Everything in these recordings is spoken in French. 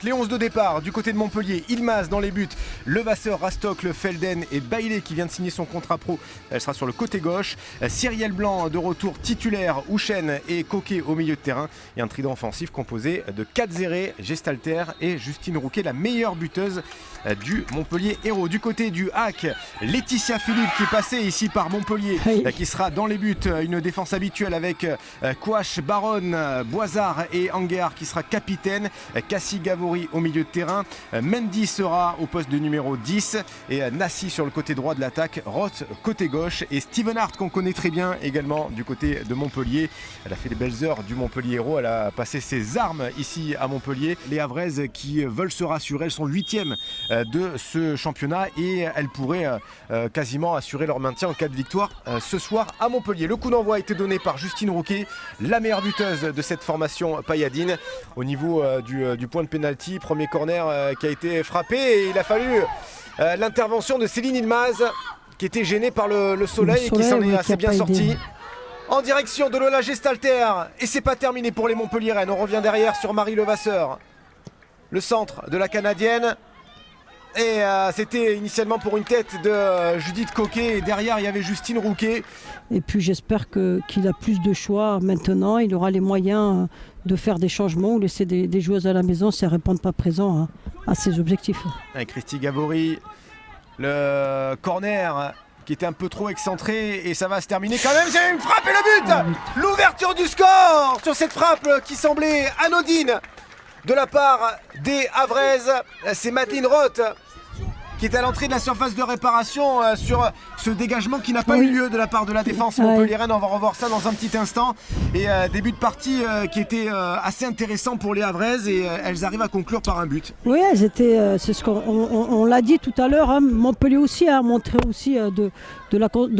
Les 11 de départ du côté de Montpellier, Ilmaz dans les buts, Levasseur, Rastock, Felden et Bailey qui vient de signer son contrat pro. Elle sera sur le côté gauche. Cyrielle Blanc de retour titulaire, Houchen et Coquet au milieu de terrain. Et un trident offensif composé de Katzere, Gestalter et Justine Rouquet, la meilleure buteuse du Montpellier Hérault. Du côté du HAC, Laetitia Philippe qui est passée ici par Montpellier, qui sera dans les buts. Une défense habituelle avec Kouache, Baronne, Boisard et Anguer qui sera capitaine. Cassie Gavouri au milieu de terrain. Mendy sera au poste de numéro 10 et Nassi sur le côté droit de l'attaque. Roth côté gauche et Steven Hart qu'on connaît très bien également du côté de Montpellier. Elle a fait les belles heures du Montpellier Hérault. Elle a passé ses armes ici à Montpellier. Les Havraises qui veulent se rassurer, elles sont 8e de ce championnat et elles pourraient quasiment assurer leur maintien en cas de victoire ce soir à Montpellier. Le coup d'envoi a été donné par Justine Rouquet, la meilleure buteuse de cette formation payadine. Au niveau du point de pénalty, premier corner qui a été frappé et il a fallu l'intervention de Céline Ilmaz qui était gênée par le soleil et qui s'en est assez bien sorti. En direction de Lola Gestalter et c'est pas terminé pour les Montpelliéraines. On revient derrière sur Marie Levasseur. Le centre de la Canadienne. Et c'était initialement pour une tête de Judith Coquet et derrière il y avait Justine Rouquet. Et puis j'espère qu'il a plus de choix maintenant, il aura les moyens de faire des changements ou laisser des joueuses à la maison si elles ne répondent pas présent à ses objectifs. Avec Christy Gavouri, le corner qui était un peu trop excentré et ça va se terminer quand même, c'est une frappe et le but. L'ouverture du score sur cette frappe qui semblait anodine de la part des Havraises. C'est Madeleine Roth qui est à l'entrée de la surface de réparation sur ce dégagement qui n'a pas eu lieu de la part de la défense montpelliéraine. On va revoir ça dans un petit instant. Et début de partie qui était assez intéressant pour les Havraises et elles arrivent à conclure par un but. Oui, elles étaient, c'est ce qu'on l'a dit tout à l'heure, hein, Montpellier aussi a montré aussi de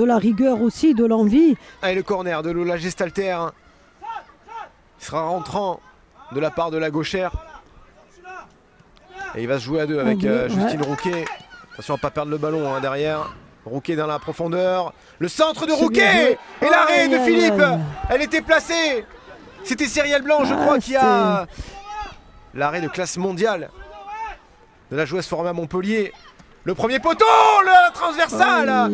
la rigueur aussi, de l'envie. Et le corner de Lola Gestalter il sera rentrant de la part de la gauchère. Et il va se jouer à deux avec Justine Rouquet. Attention à ne pas perdre le ballon derrière. Rouquet dans la profondeur. Le centre de Rouquet et l'arrêt de Philippe. Elle était placée. C'était Cyrielle Blanc, je crois, qui a l'arrêt de classe mondiale de la joueuse formée à Montpellier. Le premier poteau, le transversal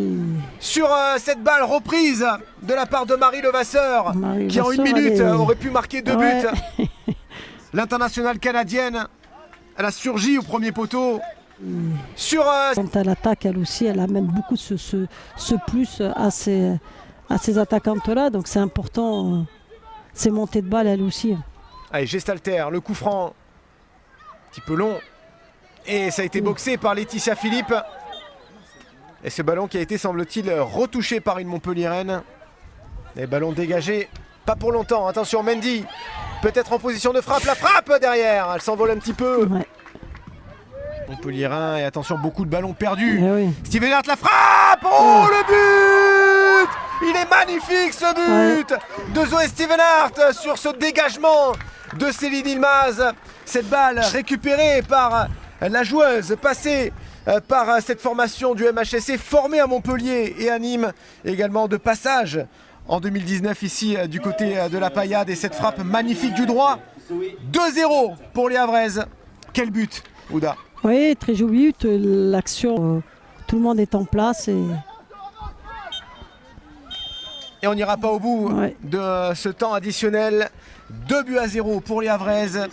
sur cette balle reprise de la part de Marie Levasseur qui en une minute aurait pu marquer 2 buts. L'internationale canadienne, elle a surgi au premier poteau. Quand elle attaque, elle aussi, elle amène beaucoup ce plus à ces attaquantes-là. Donc c'est important, ces montées de balle, elle aussi. Allez, Gestalter, le coup franc, un petit peu long. Et ça a été boxé par Laetitia Philippe. Et ce ballon qui a été, semble-t-il, retouché par une Montpelliéraine. Les ballons dégagés, pas pour longtemps. Attention, Mendy, peut-être en position de frappe. La frappe derrière, elle s'envole un petit peu. Montpelliérain, et attention, beaucoup de ballons perdus. Steven Hart, la frappe. Oh, le but! Il est magnifique ce but de Zoé Steven Hart sur ce dégagement de Céline Ilmaz. Cette balle récupérée par la joueuse passée par cette formation du MHSC formée à Montpellier et à Nîmes, également de passage en 2019 ici du côté de la Paillade. Et cette frappe magnifique du droit, 2-0 pour les Havraises. Quel but, Ouda! Oui, très joli but, l'action, tout le monde est en place. Et on n'ira pas au bout de ce temps additionnel. 2-0 pour les Havraises.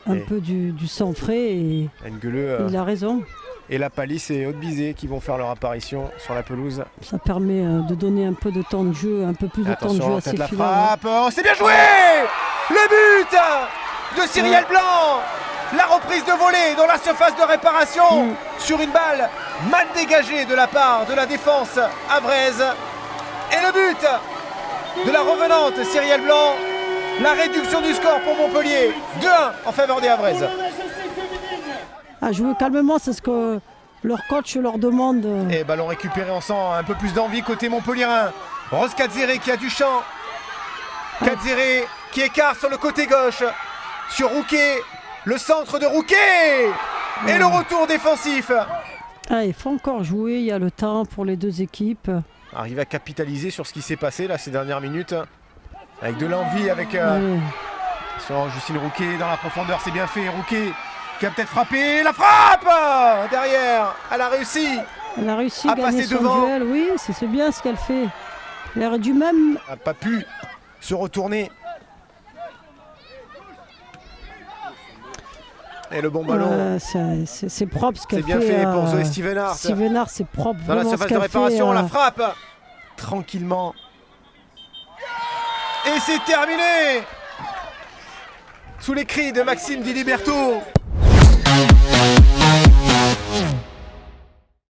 Un peu du sang frais et il a raison. Et la Palisse et Haute-Bizet qui vont faire leur apparition sur la pelouse. Ça permet de donner un peu de temps de jeu, un peu plus de temps de jeu à ces filles. La frappe, c'est bien joué! Le but de Cyrielle Blanc! La reprise de volée dans la surface de réparation sur une balle mal dégagée de la part de la défense havraise. Et le but de la revenante Cyrielle Blanc. La réduction du score pour Montpellier. 2-1 en faveur des Havraises. À jouer calmement, c'est ce que leur coach leur demande. Et ballon récupéré, on sent un peu plus d'envie côté montpelliérain. Rose Katzere qui a du champ. Katzere qui écarte sur le côté gauche. Sur Rouquet. Le centre de Rouquet. Et le retour défensif. Il faut encore jouer, il y a le temps pour les deux équipes. Arrive à capitaliser sur ce qui s'est passé là ces dernières minutes. Avec de l'envie, avec Sur Justine Rouquet dans la profondeur, c'est bien fait. Rouquet qui a peut-être frappé. La frappe derrière. Elle a réussi. Elle a réussi à à gagner passer son devant. duel. Oui, c'est bien ce qu'elle fait. Elle aurait dû même... Elle n'a pas pu se retourner. Et le bon ballon. C'est propre ce qu'elle fait. C'est bien fait pour Zoé Stevenard. Stevenard, c'est propre. Dans la vraiment surface ce de qu'elle réparation, fait, la frappe. Tranquillement. Et c'est terminé. Sous les cris de Maxime Di Liberto.